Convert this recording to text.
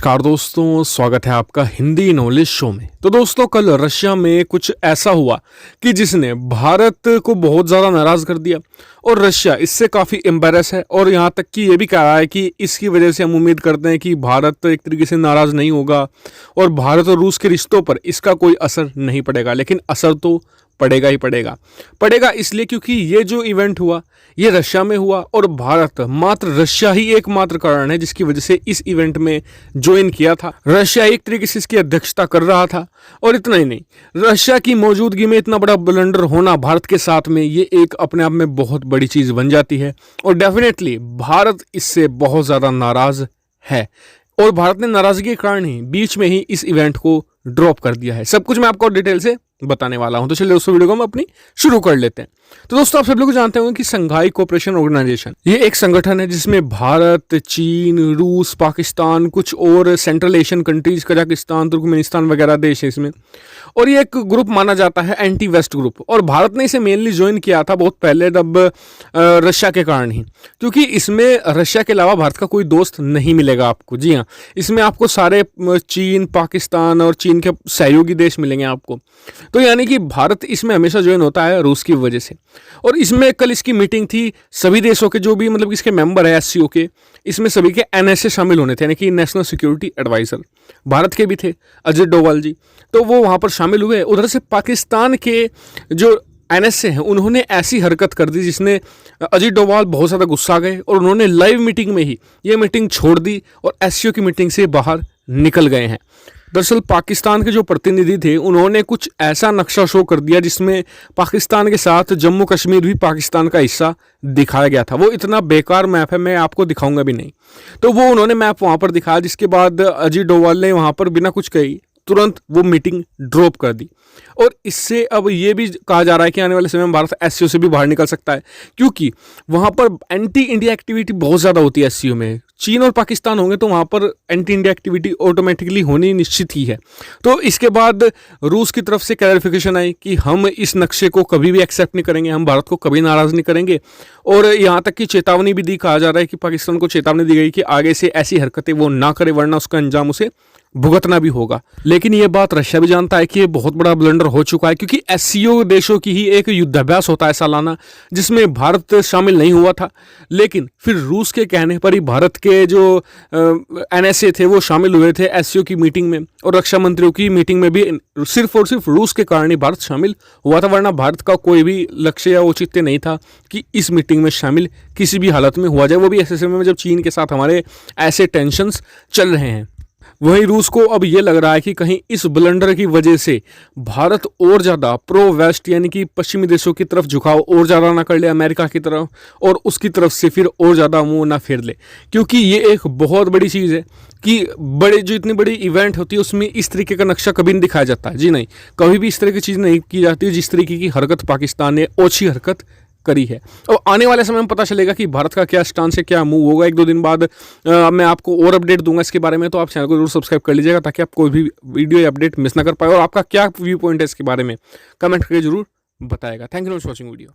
नमस्कार दोस्तों, स्वागत है आपका हिंदी नॉलेज शो में। तो दोस्तों, कल रशिया में कुछ ऐसा हुआ कि जिसने भारत को बहुत ज़्यादा नाराज़ कर दिया और रशिया इससे काफ़ी एम्बैरस है और यहाँ तक कि ये भी कह रहा है कि इसकी वजह से हम उम्मीद करते हैं कि भारत एक तरीके से नाराज़ नहीं होगा और भारत और रूस के रिश्तों पर इसका कोई असर नहीं पड़ेगा। लेकिन असर तो पड़ेगा ही पड़ेगा इसलिए क्योंकि ये जो इवेंट हुआ ये रशिया में हुआ और भारत मात्र रशिया ही एकमात्र कारण है जिसकी वजह से इस इवेंट में ज्वाइन किया था। रशिया एक तरीके से इसकी अध्यक्षता कर रहा था और इतना ही नहीं, रशिया की मौजूदगी में इतना बड़ा ब्लंडर होना भारत के साथ में ये एक अपने आप में बहुत बड़ी चीज़ बन जाती है और डेफिनेटली भारत इससे बहुत ज़्यादा नाराज़ है और भारत ने नाराज़गी के कारण ही बीच में ही इस इवेंट को ड्रॉप कर दिया है। सब कुछ मैं आपको डिटेल से बताने वाला हूं, तो चलिए दोस्तों वीडियो को हम अपनी शुरू कर लेते हैं। तो दोस्तों, आप सब लोग जानते होंगे कि संघाई कोऑपरेशन ऑर्गेनाइजेशन ये एक संगठन है जिसमें भारत, चीन, रूस, पाकिस्तान, कुछ और central Asian countries, Kazakhstan, Turkmenistan वगैरह देश है इसमें। और ये एक ग्रुप माना जाता है एंटी वेस्ट ग्रुप और भारत ने इसे मेनली ज्वाइन किया था बहुत पहले तब रशिया के कारण ही, क्योंकि इसमें रशिया के अलावा भारत का कोई दोस्त नहीं मिलेगा आपको। जी हाँ, इसमें आपको सारे चीन, पाकिस्तान और चीन के सहयोगी देश मिलेंगे आपको। तो यानी कि भारत इसमें हमेशा ज्वाइन होता है रूस की वजह से। और इसमें कल इसकी मीटिंग थी, सभी देशों के जो भी मतलब इसके मेंबर है एससीओ के, इसमें सभी के एनएसए शामिल होने थे, यानी कि नेशनल सिक्योरिटी एडवाइजर। भारत के भी थे अजित डोवाल जी, तो वो वहाँ पर शामिल हुए। उधर से पाकिस्तान के जो एनएसए हैं उन्होंने ऐसी हरकत कर दी जिसने अजित डोवाल बहुत ज़्यादा गुस्सा गए और उन्होंने लाइव मीटिंग में ही ये मीटिंग छोड़ दी और एससीओ की मीटिंग से बाहर निकल गए हैं। दरअसल पाकिस्तान के जो प्रतिनिधि थे उन्होंने कुछ ऐसा नक्शा शो कर दिया जिसमें पाकिस्तान के साथ जम्मू कश्मीर भी पाकिस्तान का हिस्सा दिखाया गया था। वो इतना बेकार मैप है, मैं आपको दिखाऊंगा भी नहीं। तो वो उन्होंने मैप वहाँ पर दिखाया, जिसके बाद अजित डोवाल ने वहाँ पर बिना कुछ कही तुरंत वो मीटिंग ड्रॉप कर दी। और इससे अब ये भी कहा जा रहा है कि आने वाले समय में भारत एससीओ से भी बाहर निकल सकता है, क्योंकि वहाँ पर एंटी इंडिया एक्टिविटी बहुत ज़्यादा होती है एससीओ में। चीन और पाकिस्तान होंगे तो वहाँ पर एंटी इंडिया एक्टिविटी ऑटोमेटिकली होनी निश्चित ही है। तो इसके बाद रूस की तरफ से क्लैरिफिकेशन आई कि हम इस नक्शे को कभी भी एक्सेप्ट नहीं करेंगे, हम भारत को कभी नाराज़ नहीं करेंगे। और यहाँ तक कि चेतावनी भी दी, कहा जा रहा है कि पाकिस्तान को चेतावनी दी गई कि आगे से ऐसी हरकतें वो ना करे वरना उसका अंजाम उसे भुगतना भी होगा। लेकिन ये बात रशिया भी जानता है कि ये बहुत बड़ा ब्लंडर हो चुका है, क्योंकि एससीओ देशों की ही एक युद्धाभ्यास होता है सालाना जिसमें भारत शामिल नहीं हुआ था। लेकिन फिर रूस के कहने पर ही भारत के जो एनएसए थे वो शामिल हुए थे एससीओ की मीटिंग में, और रक्षा मंत्रियों की मीटिंग में भी सिर्फ और सिर्फ रूस के कारण ही भारत शामिल हुआ था, वरना भारत का कोई भी लक्ष्य या औचित्य नहीं था कि इस मीटिंग में शामिल किसी भी हालत में हुआ जाए, वो भी ऐसे समय में जब चीन के साथ हमारे ऐसे टेंशन्स चल रहे हैं। वहीं रूस को अब ये लग रहा है कि कहीं इस ब्लंडर की वजह से भारत और ज़्यादा प्रो वेस्ट यानी कि पश्चिमी देशों की तरफ झुकाव और ज़्यादा ना कर ले, अमेरिका की तरफ, और उसकी तरफ से फिर और ज़्यादा मुंह ना फेर ले। क्योंकि ये एक बहुत बड़ी चीज़ है कि बड़े जो इतनी बड़ी इवेंट होती है उसमें इस तरीके का नक्शा कभी नहीं दिखाया जाता। जी नहीं, कभी भी इस तरह की चीज़ नहीं की जाती जिस तरीके की हरकत पाकिस्तान ने ओछी हरकत करी है। और आने वाले समय में पता चलेगा कि भारत का क्या स्टांस है, क्या मूव होगा। 1-2 दिन बाद मैं आपको और अपडेट दूंगा इसके बारे में, तो आप चैनल को जरूर सब्सक्राइब कर लीजिएगा ताकि आप कोई भी वीडियो या अपडेट मिस ना कर पाए। और आपका क्या व्यू पॉइंट है इसके बारे में कमेंट करके जरूर बताएगा। Thank you for watching video.